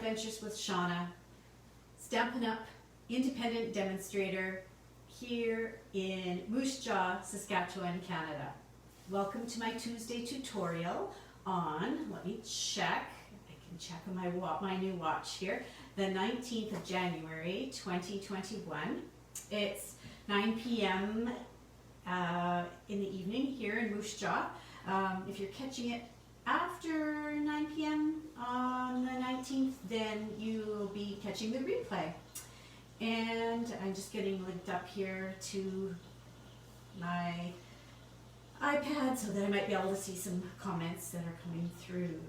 Ventures with Shauna, Stampin' Up! Independent demonstrator here in Moose Jaw, Saskatchewan, Canada. Welcome to my Tuesday tutorial on, let me check, I can check on my new watch here, the 19th of January 2021. It's 9 p.m. In the evening here in Moose Jaw. If you're catching it after 9 p.m. on the 19th, then you'll be catching the replay. And I'm just getting linked up here to my iPad so that I might be able to see some comments that are coming through.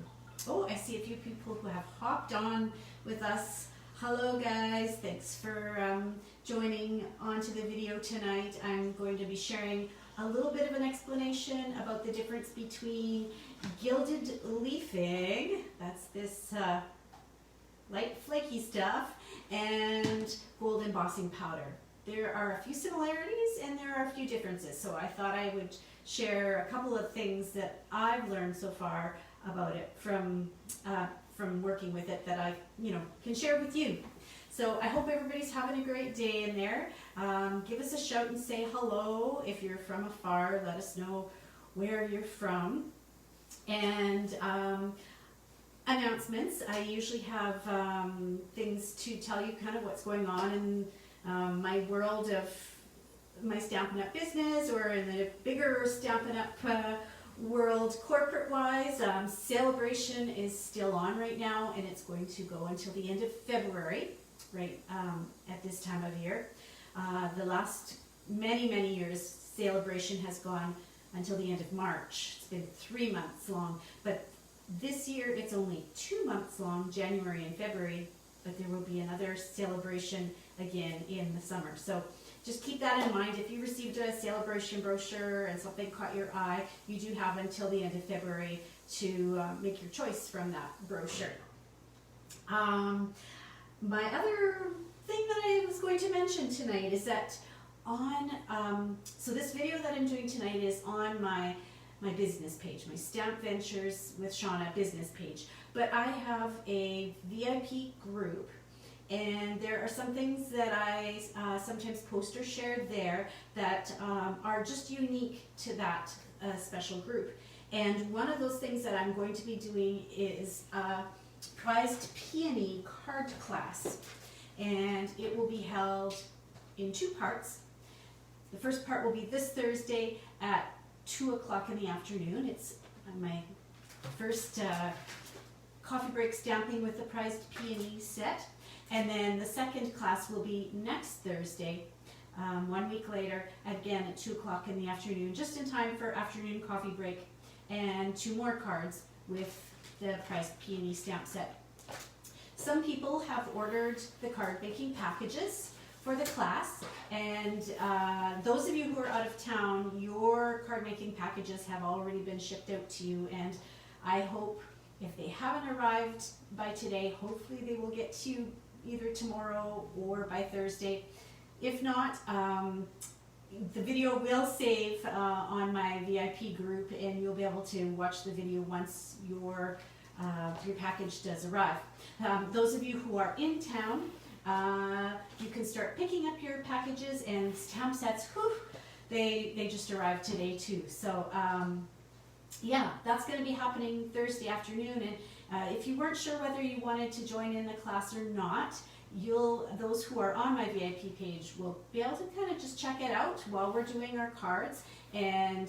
Oh, I see a few people who have hopped on with us. Hello guys, thanks for joining onto the video tonight. I'm going to be sharing a little bit of an explanation about the difference between gilded leafing, that's this light flaky stuff, and gold embossing powder. There are a few similarities and there are a few differences, so I thought I would share a couple of things that I've learned so far about it from working with it that I can share with you. So I hope everybody's having a great day in there. Give us a shout and say hello. If you're from afar, let us know where you're from. And announcements. I usually have things to tell you kind of what's going on in my world of my Stampin' Up! Business, or in the bigger Stampin' Up! World corporate-wise. Celebration is still on right now, and it's going to go until the end of February, right at this time of year. The last many years, Celebration has gone until the end of March. It's been 3 months long, but this year it's only 2 months long, January and February, but there will be another celebration again in the summer. So just keep that in mind. If you received a celebration brochure and something caught your eye, you do have until the end of February to make your choice from that brochure. My other thing that I was going to mention tonight is that so this video that I'm doing tonight is on my business page, my Stamp Ventures with Shauna business page. But I have a VIP group, and there are some things that I sometimes post or share there that are just unique to that special group. And one of those things that I'm going to be doing is a prized peony card class. And it will be held in 2 parts. The first part will be this Thursday at 2 o'clock in the afternoon. It's my first coffee break stamping with the prized peony set. And then the second class will be next Thursday, 1 week later, again at 2 o'clock in the afternoon, just in time for afternoon coffee break, and 2 more cards with the prized peony stamp set. Some people have ordered the card making packages for the class, and those of you who are out of town, your card making packages have already been shipped out to you, and I hope if they haven't arrived by today, hopefully they will get to you either tomorrow or by Thursday. If not, the video will save on my VIP group, and you'll be able to watch the video once your package does arrive. Those of you who are in town, you can start picking up your packages, and stamp sets, whew, they just arrived today too. So yeah, that's going to be happening Thursday afternoon. And if you weren't sure whether you wanted to join in the class or not, those who are on my VIP page will be able to kind of just check it out while we're doing our cards. And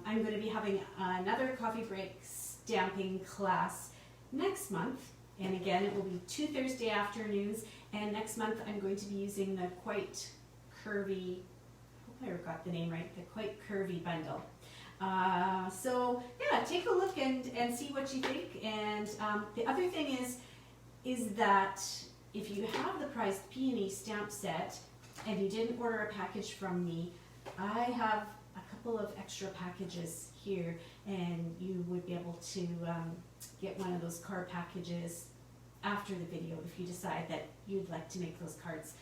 I'm going to be having another coffee break stamping class next month. And again, it will be 2 Thursday afternoons. And next month I'm going to be using the Quite Curvy, I hope I got the name right, the Quite Curvy bundle. So yeah, take a look and see what you think. And the other thing is that if you have the prized peony stamp set and you didn't order a package from me, I have a couple of extra packages here, and you would be able to get one of those card packages after the video if you decide that you'd like to make those cards.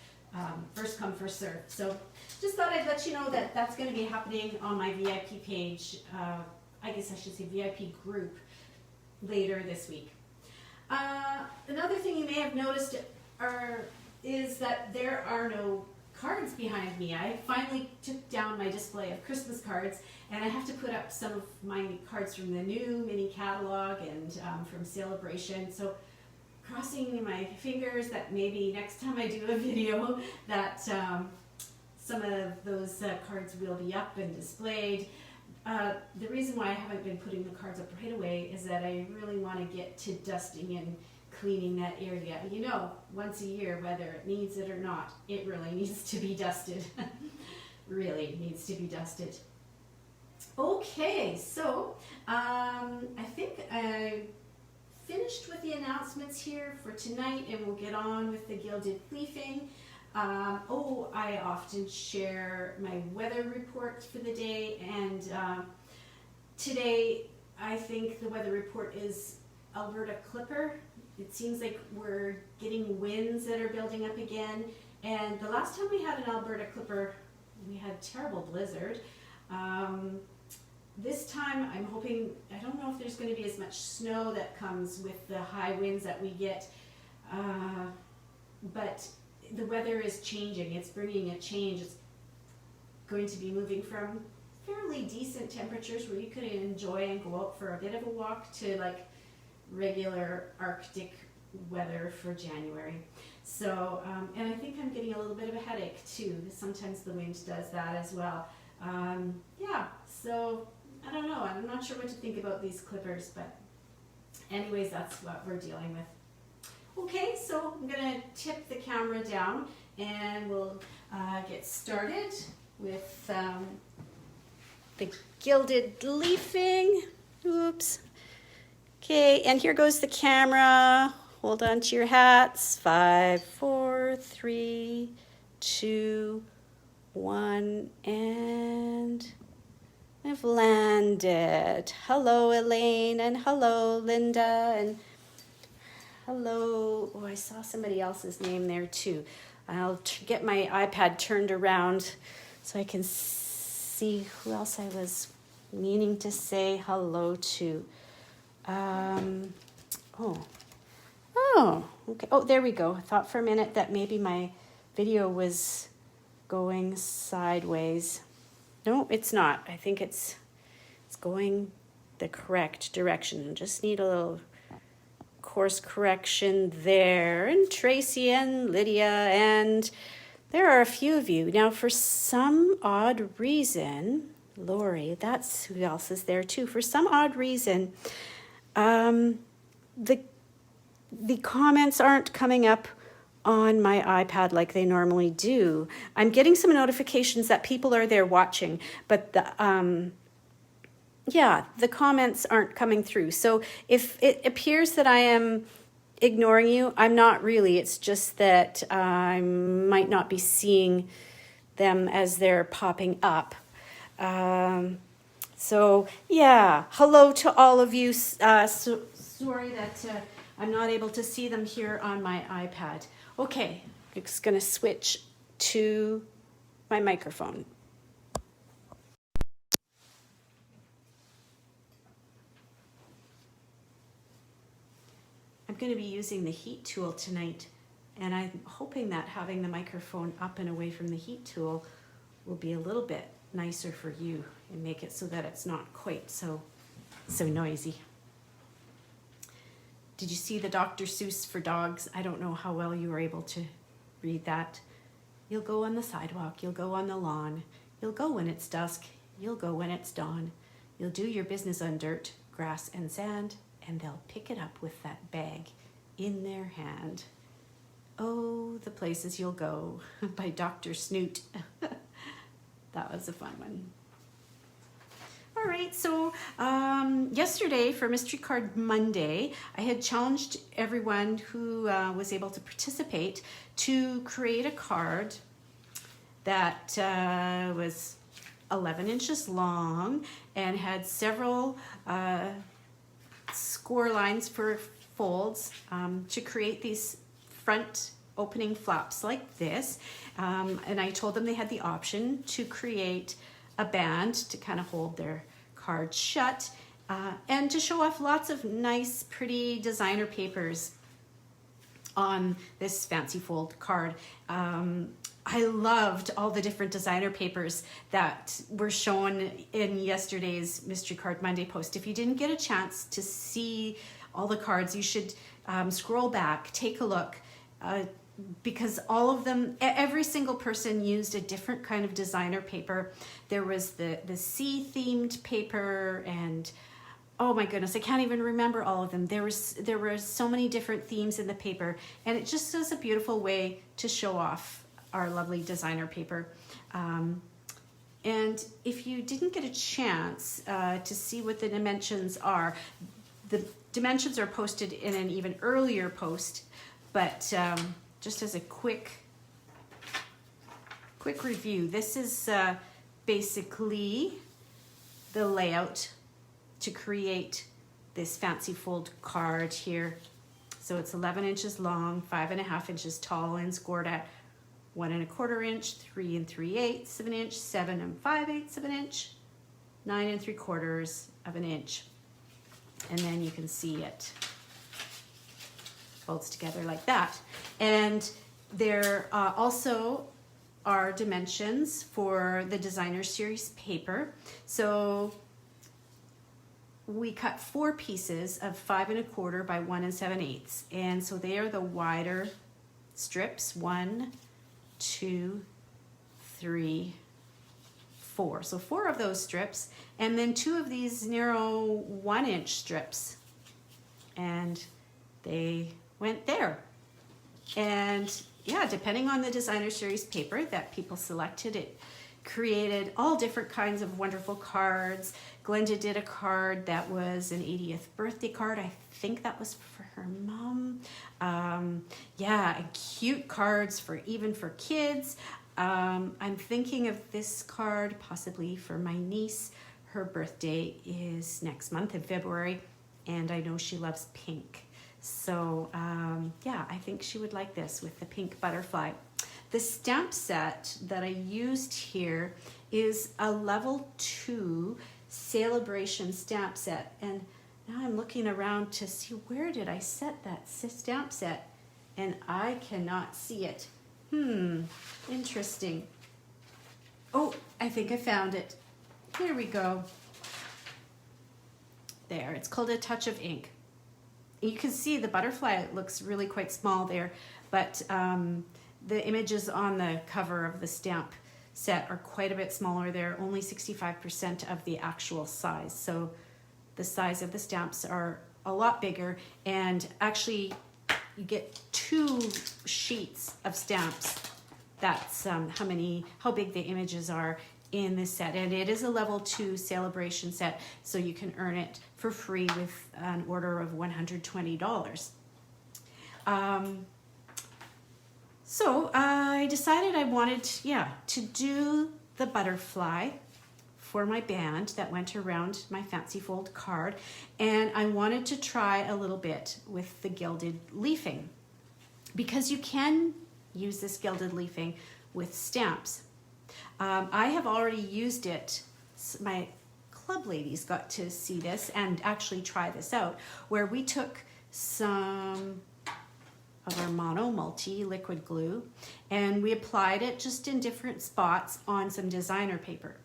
First come, first serve. So just thought I'd let you know that that's going to be happening on my VIP page, I guess I should say VIP group, later this week. Another thing you may have noticed is that there are no cards behind me. I finally took down my display of Christmas cards, and I have to put up some of my cards from the new mini catalog and from Celebration. So crossing my fingers that maybe next time I do a video that some of those cards will be up and displayed. The reason why I haven't been putting the cards up right away is that I really want to get to dusting and cleaning that area. You know, once a year, whether it needs it or not, it really needs to be dusted. Really needs to be dusted. Okay, so I think I finished with the announcements here for tonight, and we'll get on with the gilded leafing. I often share my weather report for the day, and today I think the weather report is Alberta Clipper. It seems like we're getting winds that are building up again, and the last time we had an Alberta Clipper, we had a terrible blizzard. This time I'm hoping, I don't know if there's going to be as much snow that comes with the high winds that we get, but the weather is changing. It's bringing a change. It's going to be moving from fairly decent temperatures where you could enjoy and go out for a bit of a walk to like regular Arctic weather for January. So, and I think I'm getting a little bit of a headache too. Sometimes the wind does that as well. Yeah, so I don't know. I'm not sure what to think about these clippers, but anyways, that's what we're dealing with. Okay, so I'm going to tip the camera down and we'll get started with the gilded leafing. Oops. Okay, and here goes the camera. Hold on to your hats. 5, 4, 3, 2, 1, and I've landed. Hello, Elaine, and hello, Linda, and hello. Oh, I saw somebody else's name there too. I'll get my iPad turned around so I can see who else I was meaning to say hello to. Okay. Oh, there we go. I thought for a minute that maybe my video was going sideways. No, it's not. I think it's going the correct direction. I just need a little course correction there. And Tracy and Lydia, and there are a few of you. Now, for some odd reason, Lori, that's who else is there too. For some odd reason, the comments aren't coming up on my iPad like they normally do. I'm getting some notifications that people are there watching, but the comments aren't coming through. So if it appears that I am ignoring you, I'm not really. It's just that I might not be seeing them as they're popping up. So yeah, hello to all of you. Sorry that I'm not able to see them here on my iPad. Okay, I'm just going to switch to my microphone. I'm going to be using the heat tool tonight, and I'm hoping that having the microphone up and away from the heat tool will be a little bit nicer for you and make it so that it's not quite so noisy. Did you see the Dr. Seuss for dogs? I don't know how well you were able to read that. You'll go on the sidewalk, you'll go on the lawn, you'll go when it's dusk, you'll go when it's dawn. You'll do your business on dirt, grass, and sand, and they'll pick it up with that bag in their hand. Oh, the places you'll go, by Dr. Snoot. That was a fun one. All right, so yesterday for Mystery Card Monday, I had challenged everyone who was able to participate to create a card that was 11 inches long and had several score lines for folds to create these front opening flaps like this. And I told them they had the option to create a band to kind of hold their card shut, and to show off lots of nice, pretty designer papers on this fancy fold card. I loved all the different designer papers that were shown in yesterday's Mystery Card Monday post. If you didn't get a chance to see all the cards, you should scroll back, take a look, because all of them, every single person used a different kind of designer paper. There was the sea themed paper, and oh my goodness, I can't even remember all of them. There were so many different themes in the paper, and it just is a beautiful way to show off our lovely designer paper. And if you didn't get a chance to see what the dimensions are, the dimensions are posted in an even earlier post, but just as a quick review, this is basically the layout to create this fancy fold card here. So it's 11 inches long, 5.5 inches tall, and scored at 1 1/4 inch, 3 3/8 of an inch, 7 5/8 of an inch, 9 3/4 of an inch. And then you can see it folds together like that. And there also are dimensions for the designer series paper. So we cut 4 pieces of 5 1/4 by 1 7/8, and so they are the wider strips. 1, 2, 3, 4. So 4 of those strips, and then 2 of these narrow 1 inch strips, and they went there. And yeah, depending on the designer series paper that people selected, it created all different kinds of wonderful cards. Glenda did a card that was an 80th birthday card. I think that was for her mom. Yeah, and cute cards for even for kids. I'm thinking of this card possibly for my niece. Her birthday is next month in February, and I know she loves pink. So yeah, I think she would like this with the pink butterfly. The stamp set that I used here is a level 2 celebration stamp set. And now I'm looking around to see where did I set that stamp set, and I cannot see it. Interesting. Oh, I think I found it. Here we go. There, it's called A Touch of Ink. You can see the butterfly looks really quite small there, but the images on the cover of the stamp set are quite a bit smaller. They're only 65% of the actual size. So the size of the stamps are a lot bigger, and actually you get 2 sheets of stamps. That's how big the images are in this set. And it is a level 2 celebration set, so you can earn it for free with an order of $120. So I decided I wanted to do the butterfly for my band that went around my fancy fold card, and I wanted to try a little bit with the gilded leafing, because you can use this gilded leafing with stamps. I have already used it. My club ladies got to see this and actually try this out, where we took some of our mono multi liquid glue and we applied it just in different spots on some designer paper.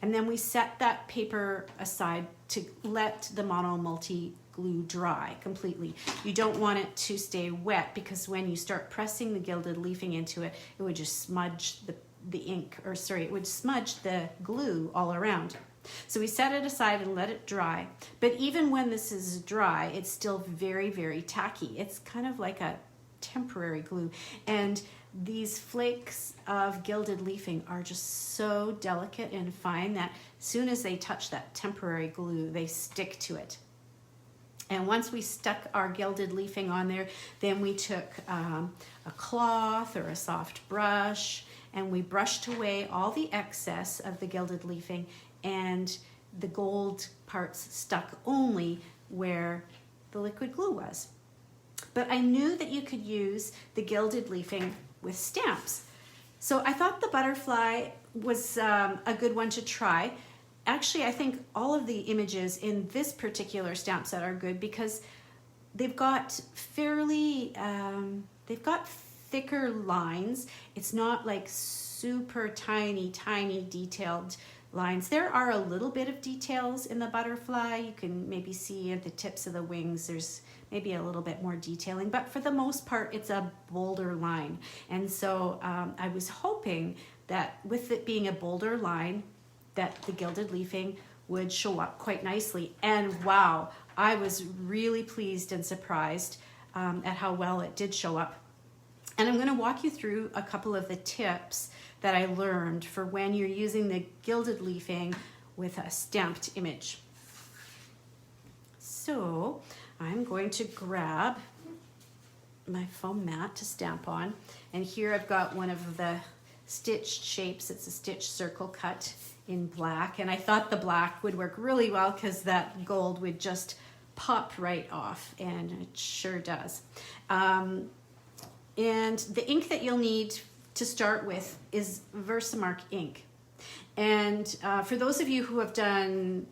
And then we set that paper aside to let the mono multi glue dry completely. You don't want it to stay wet, because when you start pressing the gilded leafing into it, it would just smudge the ink, or sorry, it would smudge the glue all around. So we set it aside and let it dry. But even when this is dry, it's still very, very tacky. It's kind of like a temporary glue. And these flakes of gilded leafing are just so delicate and fine that as soon as they touch that temporary glue, they stick to it. And once we stuck our gilded leafing on there, then we took a cloth or a soft brush, and we brushed away all the excess of the gilded leafing, and the gold parts stuck only where the liquid glue was. But I knew that you could use the gilded leafing with stamps. So I thought the butterfly was a good one to try. actually, I think all of the images in this particular stamp set are good because they've got they've got thicker lines. It's not like super tiny detailed lines. There are a little bit of details in the butterfly. You can maybe see at the tips of the wings, there's maybe a little bit more detailing, but for the most part, it's a bolder line. And so I was hoping that with it being a bolder line, that the gilded leafing would show up quite nicely. And wow, I was really pleased and surprised at how well it did show up. And I'm going to walk you through a couple of the tips that I learned for when you're using the gilded leafing with a stamped image. So I'm going to grab my foam mat to stamp on. And here I've got one of the stitched shapes. It's a stitch circle cut in black. And I thought the black would work really well because that gold would just pop right off, and it sure does. And the ink that you'll need to start with is Versamark ink. And for those of you who have done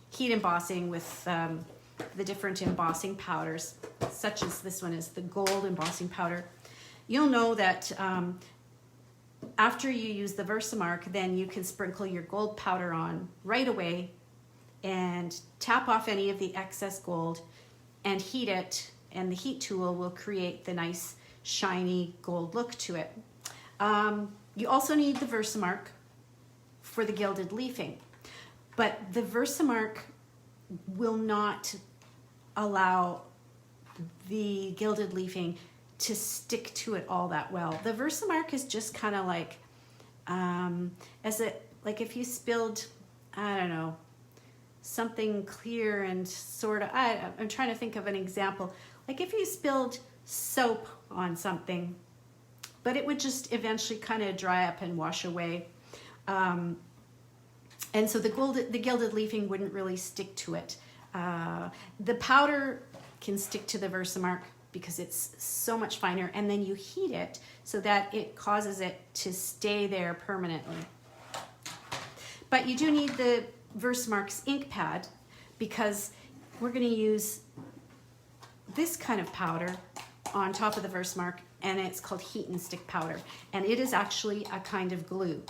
heat embossing with the different embossing powders, such as this one is the gold embossing powder, you'll know that after you use the Versamark, then you can sprinkle your gold powder on right away and tap off any of the excess gold and heat it, and the heat tool will create the nice shiny gold look to it. You also need the Versamark for the gilded leafing, but the Versamark will not allow the gilded leafing to stick to it all that well. The Versamark is just kind of like, like if you spilled, I don't know, something clear and sort of, I'm trying to think of an example. Like if you spilled soap on something, but it would just eventually kind of dry up and wash away. And so the gilded leafing wouldn't really stick to it. The powder can stick to the Versamark because it's so much finer, and then you heat it so that it causes it to stay there permanently. But you do need the Versamark's ink pad because we're going to use this kind of powder on top of the Versamark, and it's called heat and stick powder, and it is actually a kind of glue.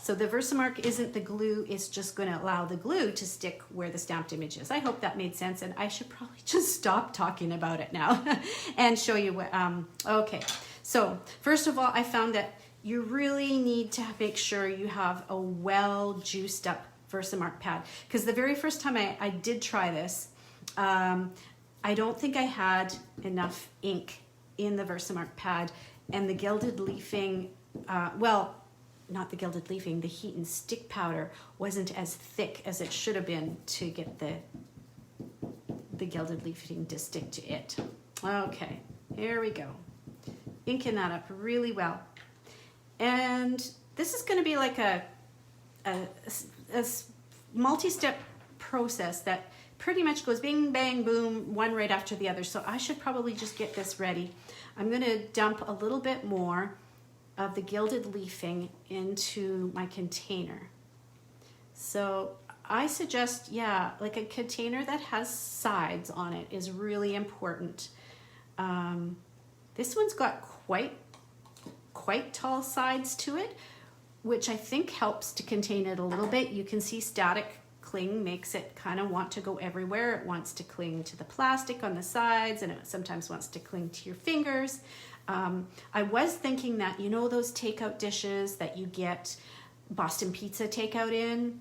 So the Versamark isn't the glue, it's just going to allow the glue to stick where the stamped image is. I hope that made sense, and I should probably just stop talking about it now and show you what, okay. So first of all, I found that you really need to make sure you have a well juiced up Versamark pad, because the very first time I did try this, I don't think I had enough ink in the Versamark pad, and the gilded leafing, well, not the gilded leafing, the heat and stick powder wasn't as thick as it should have been to get the gilded leafing to stick to it. Okay, here we go. Inking that up really well. And this is going to be like a multi-step process that pretty much goes bing, bang, boom, one right after the other. So I should probably just get this ready. I'm going to dump a little bit more of the gilded leafing into my container. So I suggest, yeah, like a container that has sides on it is really important. This one's got quite tall sides to it, which I think helps to contain it a little bit. You can see static cling makes it kind of want to go everywhere. It wants to cling to the plastic on the sides, and it sometimes wants to cling to your fingers. I was thinking that, you know, those takeout dishes that you get Boston Pizza takeout in,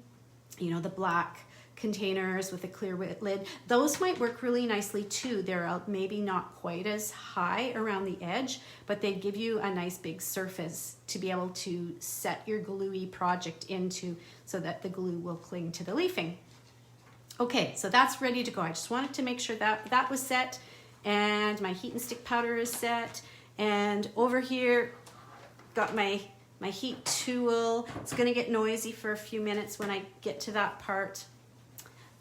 you know, the black containers with a clear lid, those might work really nicely too. They're maybe not quite as high around the edge, but they give you a nice big surface to be able to set your gluey project into so that the glue will cling to the leafing. Okay, so that's ready to go. I just wanted to make sure that that was set, and my heat and stick powder is set. And over here, got my heat tool. It's gonna get noisy for a few minutes when I get to that part.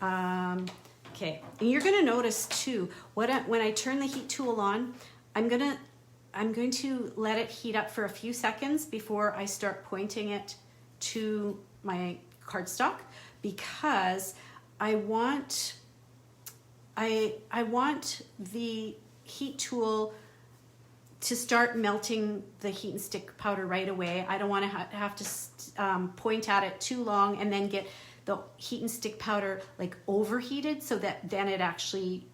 Okay, and you're gonna notice too, when I turn the heat tool on, I'm going to let it heat up for a few seconds before I start pointing it to my cardstock, because I want the heat tool to start melting the heat and stick powder right away. I don't want to have to point at it too long and then get the heat and stick powder like overheated, so that then it actually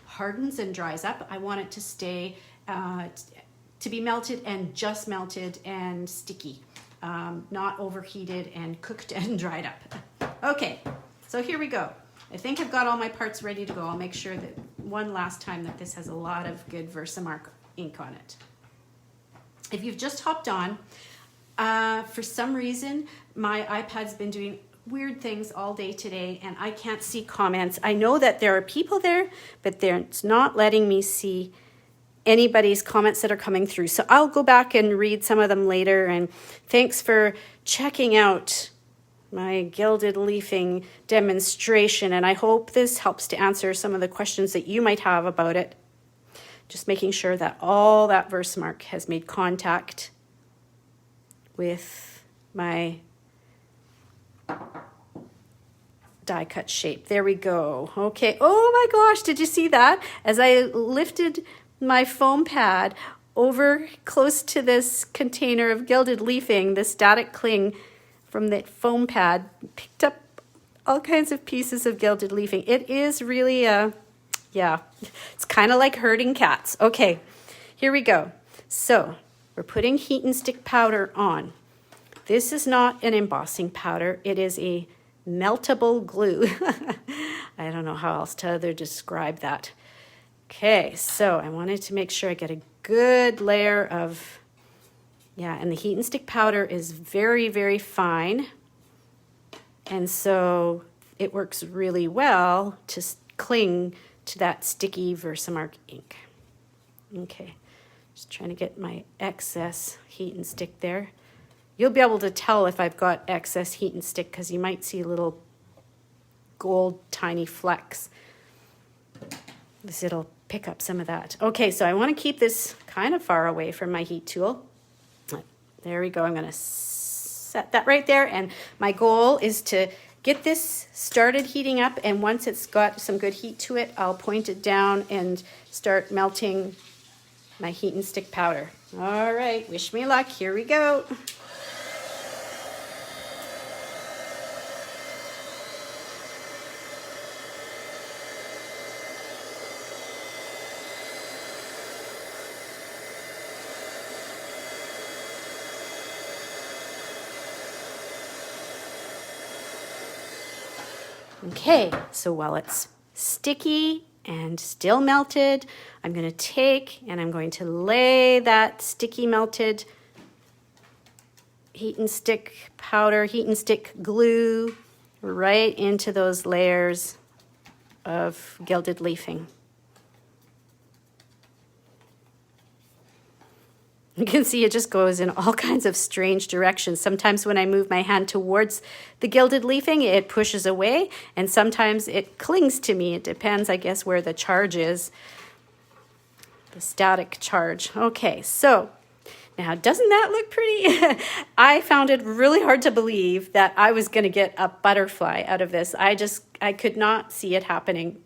hardens and dries up. I want it to stay to be melted and just melted and sticky, not overheated and cooked and dried up. Okay, so here we go. I think I've got all my parts ready to go. I'll make sure that one last time that this has a lot of good Versamark ink on it. If you've just hopped on, for some reason, my iPad's been doing weird things all day today and I can't see comments. I know that there are people there, but it's not letting me see anybody's comments that are coming through. So I'll go back and read some of them later. And thanks for checking out my gilded leafing demonstration. And I hope this helps to answer some of the questions that you might have about it. Just making sure that all that Versamark has made contact with my die cut shape. There we go. Okay. Oh my gosh, did you see that? As I lifted my foam pad over close to this container of gilded leafing, the static cling from the foam pad picked up all kinds of pieces of gilded leafing. It is really yeah, it's kind of like herding cats. Okay, here we go. So we're putting heat and stick powder on. This is not an embossing powder. It is a meltable glue. I don't know how else to describe that. Okay, so I wanted to make sure I get a good layer of, yeah, and the heat and stick powder is very, very fine. And so it works really well to cling to that sticky Versamark ink. Okay, just trying to get my excess heat and stick there. You'll be able to tell if I've got excess heat and stick because you might see little gold tiny flecks. It'll pick up some of that. Okay, so I want to keep this kind of far away from my heat tool. There we go. I'm going to set that right there. And my goal is to get this started heating up. And once it's got some good heat to it, I'll point it down and start melting my heat and stick powder. All right, wish me luck. Here we go. Okay, so while it's sticky and still melted, I'm going to take and I'm going to lay that sticky melted heat and stick powder, heat and stick glue right into those layers of gilded leafing. You can see it just goes in all kinds of strange directions. Sometimes when I move my hand towards the gilded leafing, it pushes away, and sometimes it clings to me. It depends, I guess, where the charge is, the static charge. Okay, so now doesn't that look pretty? I found it really hard to believe that I was going to get a butterfly out of this. I could not see it happening.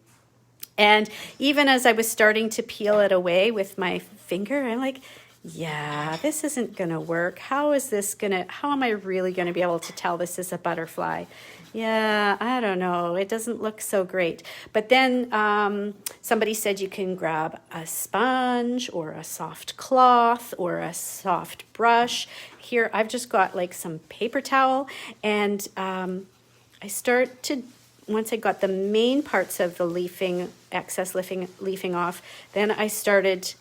And even as I was starting to peel it away with my finger, I'm like, yeah, this isn't going to work. How am I really going to be able to tell this is a butterfly? Yeah, I don't know. It doesn't look so great. But then somebody said you can grab a sponge or a soft cloth or a soft brush. Here, I've just got like some paper towel, and I start to, once I got the main parts of the leafing, excess leafing off, then I started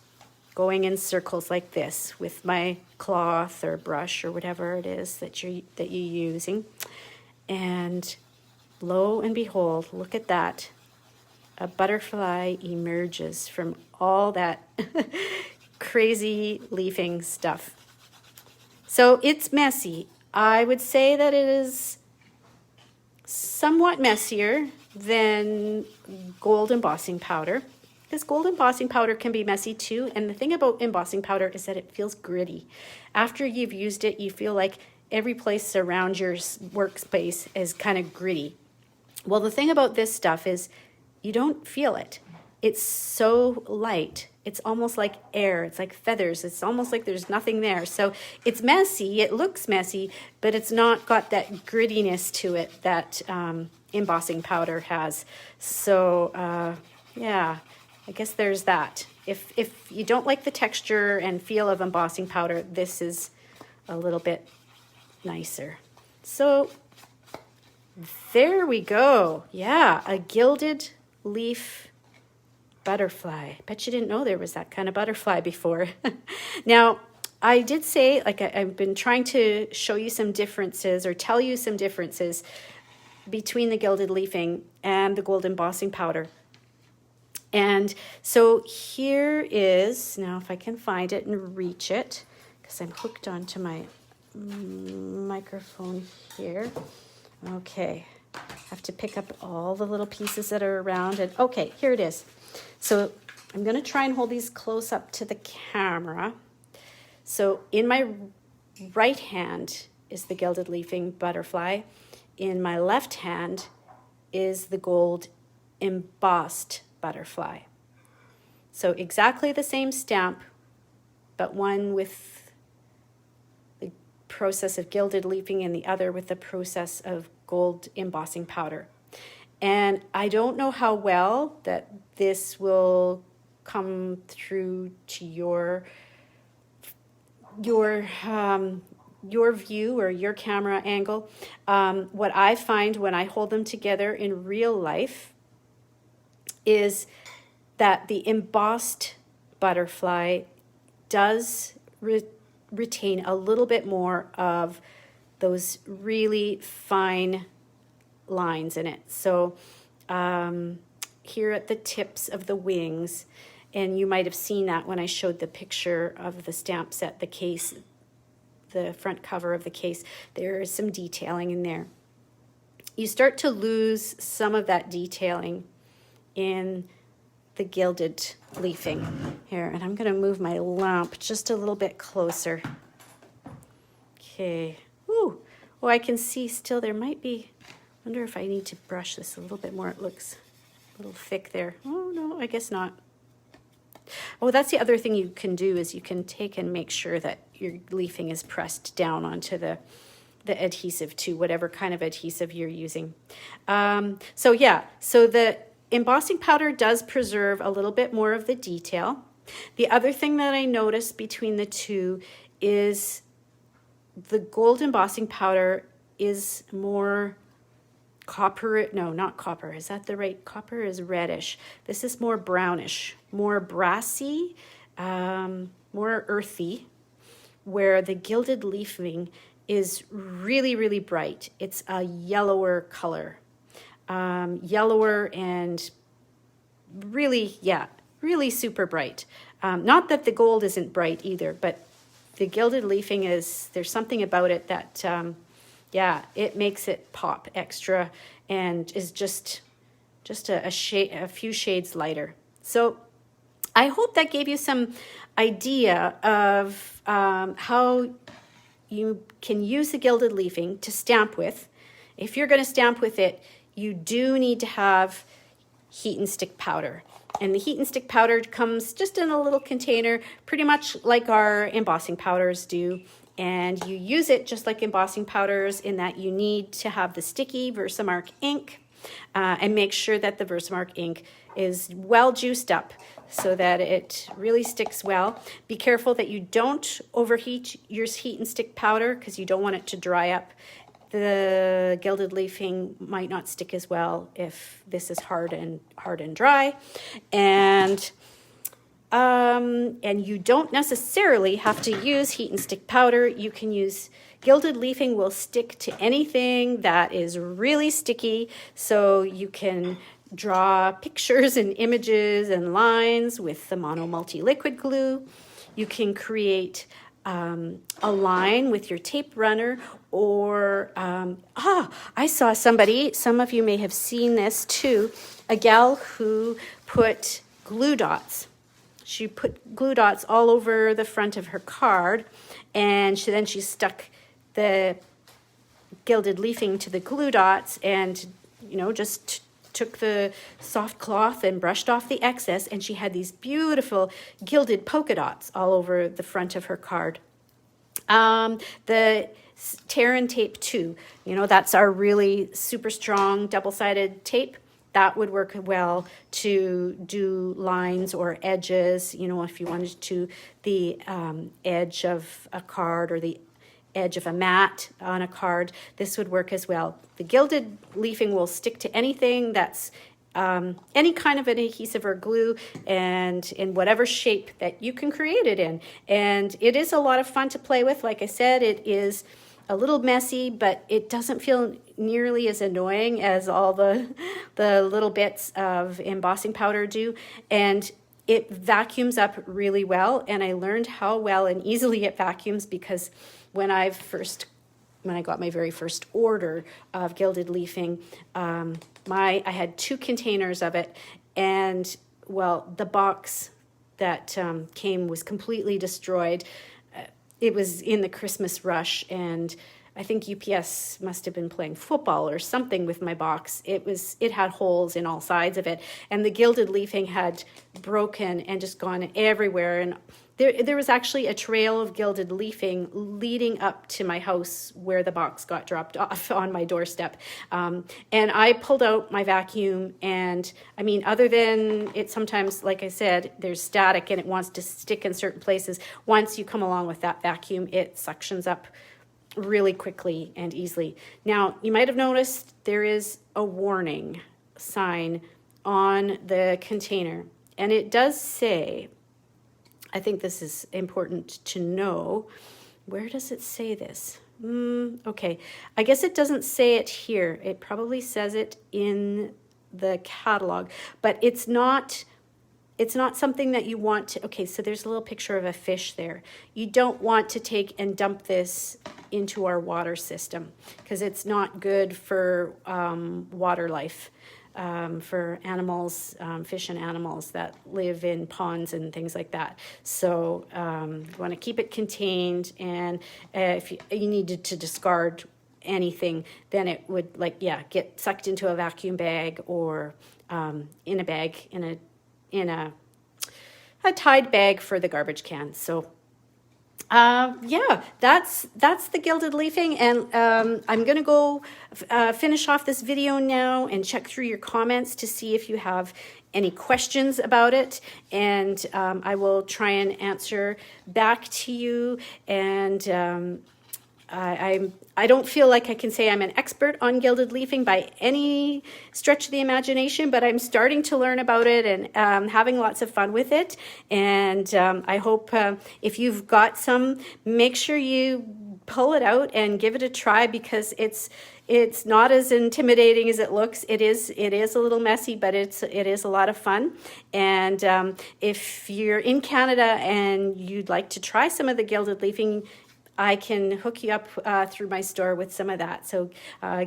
going in circles like this with my cloth or brush or whatever it is that you're using. And lo and behold, look at that. A butterfly emerges from all that crazy leafing stuff. So it's messy. I would say that it is somewhat messier than gold embossing powder. Because gold embossing powder can be messy too. And the thing about embossing powder is that it feels gritty. After you've used it, you feel like every place around your workspace is kind of gritty. Well, the thing about this stuff is you don't feel it. It's so light. It's almost like air. It's like feathers. It's almost like there's nothing there. So it's messy. It looks messy, but it's not got that grittiness to it that embossing powder has. So yeah, I guess there's that. If you don't like the texture and feel of embossing powder, this is a little bit nicer. So there we go. Yeah, a gilded leaf butterfly. Bet you didn't know there was that kind of butterfly before. Now, I did say, like, I've been trying to show you some differences or tell you some differences between the gilded leafing and the gold embossing powder. And so here is, now if I can find it and reach it, because I'm hooked onto my microphone here. Okay, I have to pick up all the little pieces that are around. And okay, here it is. So I'm going to try and hold these close up to the camera. So in my right hand is the gilded leafing butterfly. In my left hand is the gold embossed butterfly. So exactly the same stamp, but one with the process of gilded leafing and the other with the process of gold embossing powder. And I don't know how well that this will come through to your view or your camera angle. What I find when I hold them together in real life is that the embossed butterfly does retain a little bit more of those really fine lines in it. So here at the tips of the wings, and you might have seen that when I showed the picture of the stamp set, the case, the front cover of the case, there is some detailing in there. You start to lose some of that detailing in the gilded leafing here. And I'm going to move my lamp just a little bit closer. Okay. Ooh. Oh, I can see still there might be, I wonder if I need to brush this a little bit more. It looks a little thick there. Oh, no, I guess not. Oh, that's the other thing you can do is you can take and make sure that your leafing is pressed down onto the adhesive too, whatever kind of adhesive you're using. So yeah, so the embossing powder does preserve a little bit more of the detail. The other thing that I noticed between the two is the gold embossing powder is more copper. No, not copper. Is that the right? Copper is reddish. This is more brownish, more brassy, more earthy, where the gilded leafing is really, really bright. It's a yellower color. Yellower and really, yeah, really super bright. Not that the gold isn't bright either, but the gilded leafing is, there's something about it that, yeah, it makes it pop extra and is just a few shades lighter. So I hope that gave you some idea of how you can use the gilded leafing to stamp with. If you're going to stamp with it, you do need to have heat and stick powder. And the heat and stick powder comes just in a little container, pretty much like our embossing powders do. And you use it just like embossing powders in that you need to have the sticky Versamark ink and make sure that the Versamark ink is well juiced up so that it really sticks well. Be careful that you don't overheat your heat and stick powder because you don't want it to dry up. The gilded leafing might not stick as well if this is hard and dry. And you don't necessarily have to use heat and stick powder. You can use gilded leafing will stick to anything that is really sticky. So you can draw pictures and images and lines with the mono multi-liquid glue. You can create a line with your tape runner, or I saw somebody, some of you may have seen this too, a gal who put glue dots. She put glue dots all over the front of her card, and then she stuck the gilded leafing to the glue dots and, you know, just took the soft cloth and brushed off the excess, and she had these beautiful gilded polka dots all over the front of her card. The tear and tape too, you know, that's our really super strong double-sided tape. That would work well to do lines or edges, you know, if you wanted to, the edge of a card or the edge of a mat on a card, this would work as well. The gilded leafing will stick to anything that's any kind of an adhesive or glue, and in whatever shape that you can create it in. And it is a lot of fun to play with. Like I said, it is a little messy, but it doesn't feel nearly as annoying as all the little bits of embossing powder do. And it vacuums up really well. And I learned how well and easily it vacuums because when I got my very first order of gilded leafing, I had 2 containers of it, and well, the box that came was completely destroyed. It was in the Christmas rush, and I think UPS must have been playing football or something with my box. It had holes in all sides of it, and the gilded leafing had broken and just gone everywhere. And there was actually a trail of gilded leafing leading up to my house where the box got dropped off on my doorstep. And I pulled out my vacuum, and I mean, other than it sometimes, like I said, there's static and it wants to stick in certain places. Once you come along with that vacuum, it suctions up really quickly and easily. Now, you might have noticed there is a warning sign on the container, and it does say, I think this is important to know. Where does it say this? Okay, I guess it doesn't say it here. It probably says it in the catalog, but it's not something that you want to, okay, so there's a little picture of a fish there. You don't want to take and dump this into our water system because it's not good for water life. For animals, fish and animals that live in ponds and things like that. So you want to keep it contained, and if you needed to discard anything, then it would get sucked into a vacuum bag or in a bag, in a Tide bag for the garbage can. So yeah, that's the gilded leafing, and I'm gonna go finish off this video now and check through your comments to see if you have any questions about it, and I will try and answer back to you. And I don't feel like I can say I'm an expert on gilded leafing by any stretch of the imagination, but I'm starting to learn about it and having lots of fun with it. And I hope if you've got some, make sure you pull it out and give it a try, because it's not as intimidating as it looks. It is a little messy, but it is a lot of fun. And if you're in Canada and you'd like to try some of the gilded leafing, I can hook you up through my store with some of that. So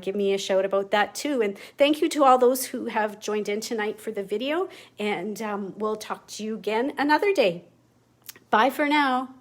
give me a shout about that too. And thank you to all those who have joined in tonight for the video. And we'll talk to you again another day. Bye for now.